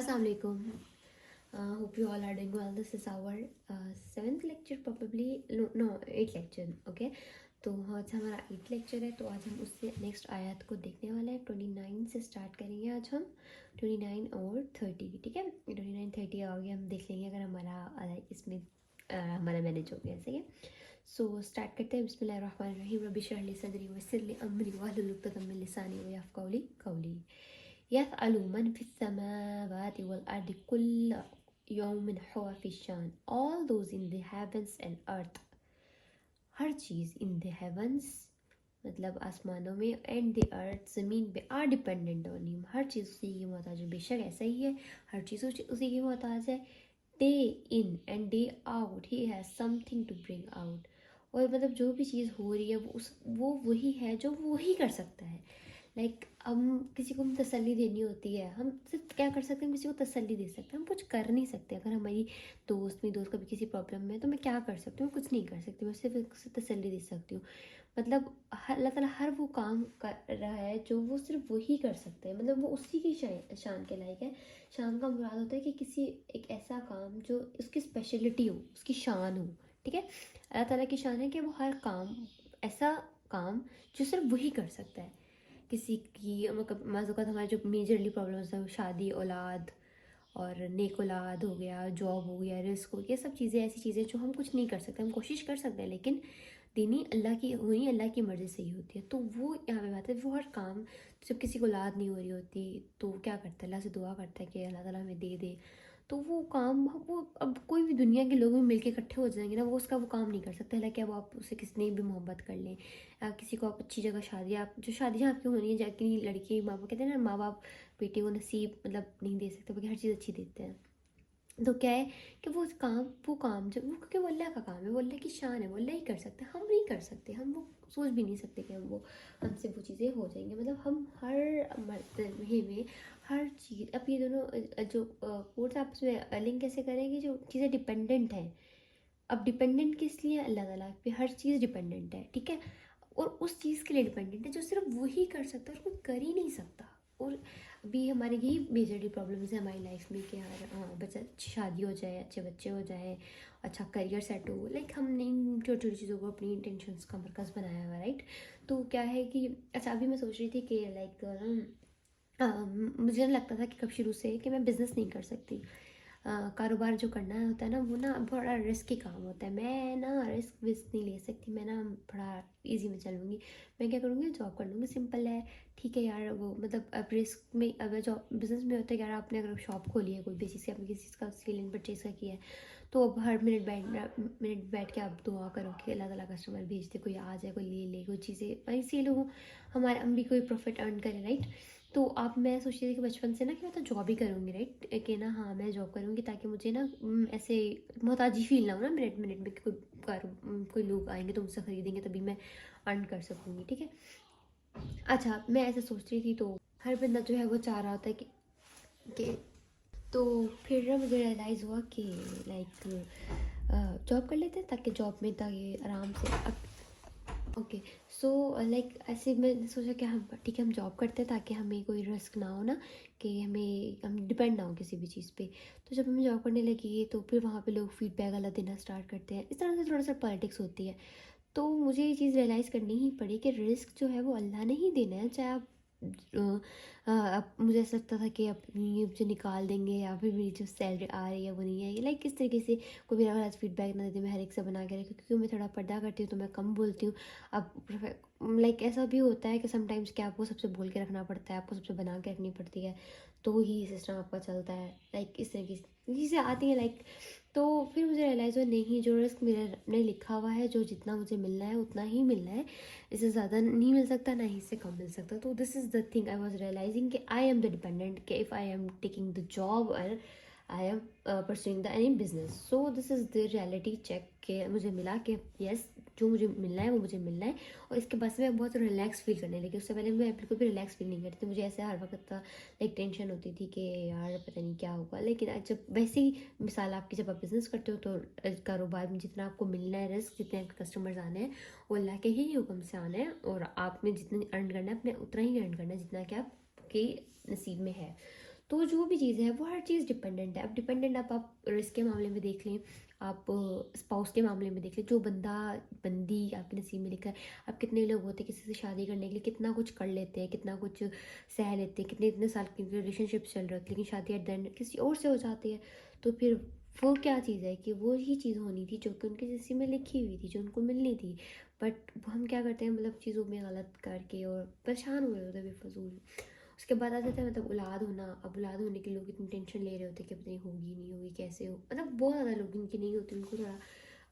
Assalamualaikum. Hope you all are doing well. This is our seventh lecture probably. No, eighth lecture. Okay. तो आज हमारा 8 lecture है, तो आज हम उससे नेक्स्ट आयत को देखने वाले हैं। 29 से स्टार्ट करेंगे आज हम, 29 और 30। ठीक है, 29 30 आगे हम देख लेंगे अगर हमारा इसमें हमारा मैनेज हो गया। सही है, सो स्टार्ट करते हैं। बिस्मिल्लाहिर्रहमानिर्रहीम। रब्बि इश्रह ली सदरी वयस्सिर ली अमरी वहलुल उक़दतम मिन लिसानी यफ़क़हू क़ौली। यफ़अलु मन फ़िस समावाति वल अर्दि कुल्लु यौमिन हुवा फ़िश्शान। All those in the heavens and earth, हर चीज़ इन द हेवंस मतलब आसमानों में, एंड द अर्थ ज़मीन पे, आर डिपेंडेंट ऑन हिम, हर चीज़ उसी की मोहताज है। बेशक ऐसा ही है, हर चीज़ उसी की मोहताज है। Day in and day out he has something to bring out. और मतलब जो भी चीज़ हो रही है वो वही है जो वो ही कर सकता है। लाइक हम किसी को तसल्ली देनी होती है, हम सिर्फ क्या कर सकते हैं, किसी को तसल्ली दे सकते हैं, हम कुछ कर नहीं सकते। अगर हमारी मेरी दोस्त कभी किसी प्रॉब्लम में है तो मैं क्या कर सकती हूँ, कुछ नहीं कर सकती, मैं सिर्फ उसे तसल्ली दे सकती हूँ। मतलब अल्लाह ताला हर वो काम कर रहा है जो वो सिर्फ वही कर सकते हैं, मतलब वो उसी की शान के लायक है। शान का मुराद होता है कि किसी एक ऐसा काम जो उसकी स्पेशलिटी हो, उसकी शान हो। ठीक है, अल्लाह ताला की शान है कि वो हर काम, ऐसा काम जो सिर्फ वही कर सकता है। किसी की मतलब माज़ूक़ात हमारे जो मेजरली प्रॉब्लम्स हैं, शादी, औलाद और नेक औलाद हो गया, जॉब हो गया, रिस्क हो गया, सब चीज़ें ऐसी चीज़ें जो हम कुछ नहीं कर सकते। हम कोशिश कर सकते हैं लेकिन देनी अल्लाह की हुई, अल्लाह की मर्ज़ी से ही होती है। तो वो यहाँ पे बात है, वो हर काम जब किसी को औलाद नहीं हो रही होती तो क्या करता है, अल्लाह से दुआ करता है कि अल्लाह ताला हमें दे दे। तो वो काम वो अब कोई भी दुनिया के लोग भी मिलके इकट्ठे हो जाएंगे ना, वो उसका वो काम नहीं कर सकते। हालांकि अब आप उससे कितनी भी मोहब्बत कर लें, किसी को आप अच्छी जगह शादी, आप जो शादी आपकी होनी है, जाके लड़की माँ बाप कहते हैं ना, माँ बाप बेटे को नसीब मतलब नहीं दे सकते, बल्कि हर चीज़ अच्छी देते हैं। तो क्या है कि वो काम जब वो, क्योंकि वो अल्लाह का काम है, वो अल्लाह की शान है, वो अल्लाह ही कर सकते हैं, हम नहीं कर सकते। हम वो सोच भी नहीं सकते कि हमसे वो चीज़ें हो जाएंगी। मतलब हम हर मरतबे में हर चीज़, अब ये दोनों जो कोर्स आपस में लिंक कैसे करेंगे, जो चीज़ें डिपेंडेंट हैं। अब डिपेंडेंट किस लिए, अल्लाह ताला पे हर चीज़ डिपेंडेंट है। ठीक है, और उस चीज़ के लिए डिपेंडेंट है जो सिर्फ वही कर सकता है और कोई कर ही नहीं सकता। और अभी हमारी यही मेजरली प्रॉब्लम्स है हमारी लाइफ में कि यार हाँ बच्चा, शादी हो जाए, अच्छे बच्चे हो जाए, अच्छा करियर सेट हो। लाइक हमने इन छोटी छोटी चीज़ों को अपनी इंटेंशंस का मरकज़ बनाया हुआ है, राइट। तो क्या है कि अच्छा अभी मैं सोच रही थी कि लाइक मुझे लगता था कि कब शुरू से कि मैं बिज़नेस नहीं कर सकती। कारोबार जो करना होता है ना, वो ना बड़ा रिस्की काम होता है। मैं ना रिस्क विस्क नहीं ले सकती, मैं ना बड़ा इजी में चलूँगी। मैं क्या करूँगी, जॉब कर लूँगी, सिंपल है। ठीक है यार, वो मतलब अब रिस्क में, अगर जॉब बिज़नेस में होता है यार, आपने अगर शॉप खोली है कोई बेसिस से, आपने किसी चीज़ का सेल एंड परचेज़ का किया है, तो अब हर मिनट बैठ के आप दुआ करो कि अल्लाह ताला कस्टमर भेज दे, कोई आ जाए, कोई ले ले, कोई चीज़ें वही सेल हो, हमारे हम भी कोई प्रॉफिट अर्न करें, राइट। तो अब मैं सोच रही थी कि बचपन से ना कि मैं तो जॉब ही करूँगी, राइट, कि ना हाँ मैं जॉब करूँगी ताकि मुझे ना ऐसे मोहताजी फील ना हो ना मिनट मिनट में कि कोई लोग आएंगे तो मुझसे ख़रीदेंगे, तभी मैं अर्न कर सकूँगी। ठीक है, अच्छा मैं ऐसे सोच रही थी। तो हर बंदा जो है वो चाह रहा होता है कि तो फिर ना मुझे रियलाइज़ हुआ कि लाइक जॉब कर लेते हैं, ताकि जॉब में ताकि आराम से ओके। सो लाइक ऐसे मैंने सोचा कि हम ठीक है हम जॉब करते हैं ताकि हमें कोई रिस्क ना हो ना, कि हम डिपेंड ना हो किसी भी चीज़ पे। तो जब मैं जॉब करने लगी तो फिर वहाँ पे लोग फीडबैक अलग देना स्टार्ट करते हैं, इस तरह से थोड़ा सा पॉलिटिक्स होती है। तो मुझे ये चीज़ रियलाइज़ करनी ही पड़ी कि रिस्क जो है वो अल्लाह ने ही देना है। चाहे आप अब मुझे ऐसा लगता था कि अपनी ये मुझे निकाल देंगे, या फिर मेरी जो सैलरी आ रही है वो नहीं आएगी। लाइक किस तरीके से कोई मेरा गलत फीडबैक ना दे, मैं हर एक से बना के रखी, क्योंकि मैं थोड़ा पर्दा करती हूँ तो मैं कम बोलती हूँ। अब लाइक ऐसा भी होता है कि समटाइम्स कि आपको सबसे बोल के रखना पड़ता है, आपको सबसे बना के रखनी पड़ती है, तो ही सिस्टम आपका चलता है। लाइक इस तरीके से चीज़ें आती हैं लाइक। तो फिर मुझे रियलाइज़ हुआ नहीं, जो रिस्क मेरे लिखा हुआ है, जो जितना मुझे मिलना है उतना ही मिलना है, इससे ज़्यादा नहीं मिल सकता, ना ही इससे कम मिल सकता। तो this is the thing I was realising कि आई एम द डिपेंडेंट, कि if I am taking the job और I am pursuing the any business. So this is the reality check के मुझे मिला कि यस, जो मुझे मिलना है वो मुझे मिलना है। और इसके बाद से मैं बहुत रिलैक्स फील करने लगी। उससे पहले मैं बिल्कुल भी रिलैक्स फील नहीं करती थी, मुझे ऐसे हर वक्त एक टेंशन होती थी कि यार पता नहीं क्या होगा। लेकिन आज जब वैसे ही मिसाल आपकी, जब आप बिज़नेस करते हो तो कारोबार में जितना आपको मिलना है, रिस्क जितने आपके कस्टमर्स आने हैं वो अल्लाह के ही हुक्म से आना है, और आप में जितनी अर्न करना है अपने उतना ही अर्न करना है जितना कि आपके नसीब में है। تو جو بھی چیज़ ہے وہ ہر چیज़ ڈپینڈنٹ ہے. اب ڈپینڈنٹ آپ رزق کے معاملے میں دیکھ لیں, آپ اسپاؤس کے معاملے میں دیکھ لیں, جو بندہ بندی آپ کے نصیب میں لکھا ہے. اب کتنے لوگ ہوتے ہیں کسی سے شادی کرنے کے لیے کتنا کچھ کر لیتے ہیں, کتنا کچھ سہ لیتے ہیں, اتنے سال کی ریلیشن شپ چل رہے ہوتے ہیں, لیکن شادی ایٹ دا اینڈ کسی اور سے ہو جاتی ہے. تو پھر وہ کیا چیز ہے کہ وہی چیز ہونی تھی جو کہ ان کے نصیب میں لکھی ہوئی تھی, جو ان کو ملنی تھی. بٹ ہم کیا کرتے ہیں, مطلب چیزوں میں غلط کر کے اور پریشان ہوئے ہوتے ہیں بے فضول. اس کے بعد آ جاتا ہے مطلب اولاد ہونا. اب اولاد ہونے کے لوگ اتنی ٹینشن لے رہے ہوتے ہیں کہ پتہ نہیں ہوگی نہیں ہوگی کیسے ہو, مطلب بہت زیادہ لوگ ان کی نہیں ہوتی, ان کو تھوڑا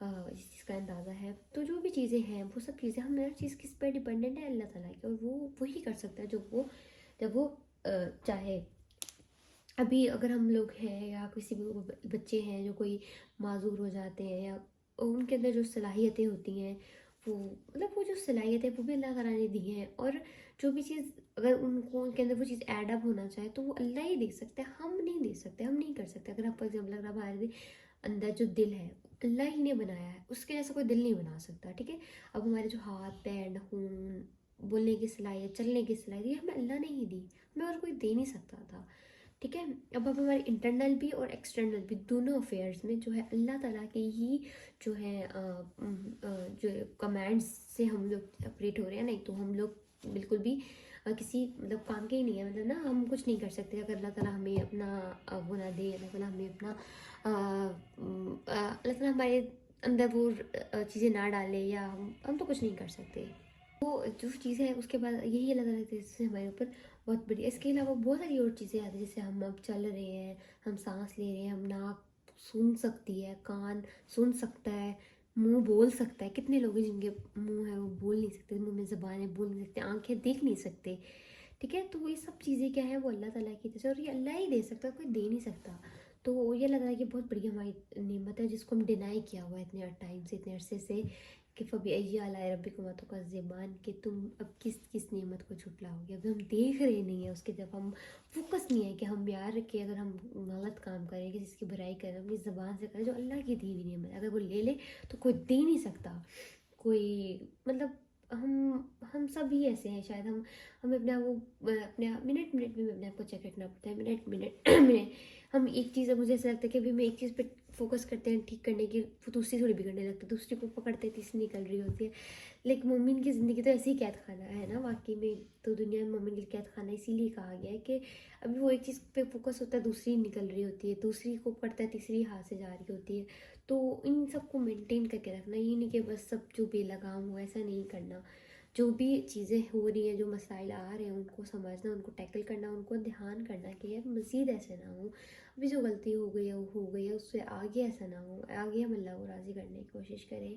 اس چیز کا اندازہ ہے. تو جو بھی چیزیں ہیں وہ سب چیزیں ہم ہر چیز کس پہ ڈپینڈنٹ ہے, اللہ تعالیٰ کی, اور وہ وہی کر سکتا ہے جب وہ چاہے. ابھی اگر ہم لوگ ہیں یا کسی بھی بچے ہیں جو کوئی معذور ہو جاتے ہیں, یا ان کے اندر جو صلاحیتیں ہوتی ہیں وہ مطلب وہ جو صلاحیت ہے وہ بھی اللہ تعالیٰ نے دی ہیں, اور جو بھی چیز اگر ان کو ان کے اندر وہ چیز ایڈ اپ ہونا چاہے تو وہ اللہ ہی دے سکتے ہیں, ہم نہیں دے سکتے, ہم نہیں کر سکتے. اگر آپ فار ایگزامپل اگر ہمارے اندر جو دل ہے اللہ ہی نے بنایا ہے, اس کے جیسا کوئی دل نہیں بنا سکتا, ٹھیک ہے. اب ہمارے جو ہاتھ پیر ناخن, بولنے کی صلاحیت, چلنے کی صلاحیت, یہ ہمیں اللہ نے ہی دی, ہمیں اور کوئی دے نہیں سکتا تھا, ٹھیک ہے. اب ہمارے انٹرنل بھی اور ایکسٹرنل بھی دونوں افیئرس میں جو ہے اللہ تعالیٰ کے ہی جو ہے جو کمانڈس سے ہم لوگ آپریٹ ہو رہے ہیں. نہیں تو ہم لوگ بالکل بھی کسی مطلب کام کے ہی نہیں ہے, مطلب نا ہم کچھ نہیں کر سکتے اگر اللہ تعالیٰ ہمیں اپنا وہ نہ دے, اللہ تعالیٰ ہمیں اپنا اللہ تعالیٰ ہمارے اندر وہ چیزیں نہ ڈالے, یا ہم تو کچھ نہیں کر سکتے. وہ جو چیزیں ہیں اس کے بعد یہی اللہ تعالیٰ کی سے ہمارے اوپر بہت بڑی. اس کے علاوہ بہت ساری اور چیزیں آتی ہیں, جیسے ہم اب چل رہے ہیں, ہم سانس لے رہے ہیں, ہم ناک سن سکتی ہے, کان سن سکتا ہے, منہ بول سکتا ہے. کتنے لوگ ہیں جن کے منہ ہے وہ بول نہیں سکتے, منہ میں زبان ہے بول نہیں سکتے, آنکھیں دیکھ نہیں سکتے, ٹھیک ہے. تو یہ سب چیزیں کیا ہیں وہ اللہ تعالیٰ کی طرف سے, اور یہ اللہ ہی دے سکتا ہے, کوئی دے نہیں سکتا. تو یہ اللہ تعالیٰ کی بہت بڑی ہماری نعمت ہے جس کو ہم ڈینائی کیا ہوا ہے اتنے ٹائم سے, اتنے عرصے سے, کہ فبأي آلاء ربكما تكذبان, کہ تم اب کس نعمت کو جھٹلاؤ گے. اب ہم دیکھ رہے نہیں ہیں اس کی طرف, ہم فوکس نہیں ہے کہ ہم یار کہ اگر ہم غلط کام کریں, کسی کی برائی کریں, اپنی زبان سے کریں جو اللہ کی دی ہوئی نعمت, اگر وہ لے لے تو کوئی دے نہیں سکتا. کوئی مطلب ہم سب ہی ایسے ہیں شاید, ہمیں اپنا وہ اپنے منٹ میں اپنے آپ کو چیک رکھنا پڑتا ہے, منٹ ہم ایک چیز, مجھے ایسا لگتا ہے کہ ابھی میں ایک چیز پہ فوکس کرتے ہیں ٹھیک کرنے کی, وہ دوسری تھوڑی بگڑنے لگتی ہے, دوسری کو پکڑتے تیسری نکل رہی ہوتی ہے. لیکن مومن کی زندگی تو ایسے ہی قید خانہ ہے نا واقعی میں. تو دنیا میں مومن کی قید خانہ اسی لیے کہا گیا ہے کہ ابھی وہ ایک چیز پہ فوکس ہوتا ہے, دوسری نکل رہی ہوتی ہے, دوسری کو پکڑتا ہے تیسری ہاتھ سے جا رہی ہوتی ہے. تو ان سب کو مینٹین کر کے رکھنا, یہ نہیں کہ بس سب جو بے لگام ہو, ایسا نہیں کرنا. جو بھی چیزیں ہو رہی ہیں, جو مسائل آ رہے ہیں, ان کو سمجھنا, ان کو ٹیکل کرنا, ان کو دھیان کرنا کہ اب مزید ایسے نہ ہو. ابھی جو غلطی ہو گئی ہے وہ ہو گئی ہے, اس سے آگے ایسا نہ ہو, آگے ہم اللہ کو راضی کرنے کی کوشش کریں.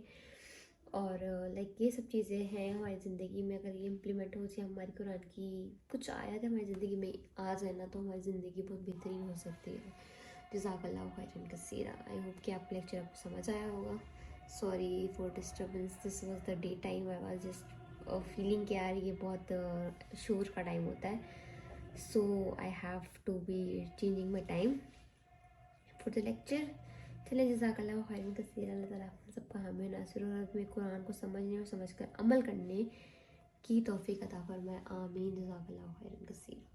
اور لائک یہ سب چیزیں ہیں ہماری زندگی میں, اگر یہ امپلیمنٹ ہو جائے, ہماری قرآن کی کچھ آیات ہماری زندگی میں آ جائے نا, تو ہماری زندگی بہت بہترین ہو سکتی ہے. جزاک اللہ خیرا کثیرا. آئی ہوپ کہ آپ لیکچر آپ کو سمجھ آیا ہوگا. Sorry for disturbance, this was the day time. I was just feeling کہ یار یہ بہت شور کا ٹائم ہوتا ہے, so I have to be changing my time for the lecture. چلے جزاک اللہ خیرا کثیرا. اللہ تعالیٰ سب کا حامی ناصر, اور اپنے قرآن کو سمجھنے اور سمجھ کر عمل کرنے کی توفیق عطا فرمائے. آمین. جزاک اللہ خیرا کثیرا.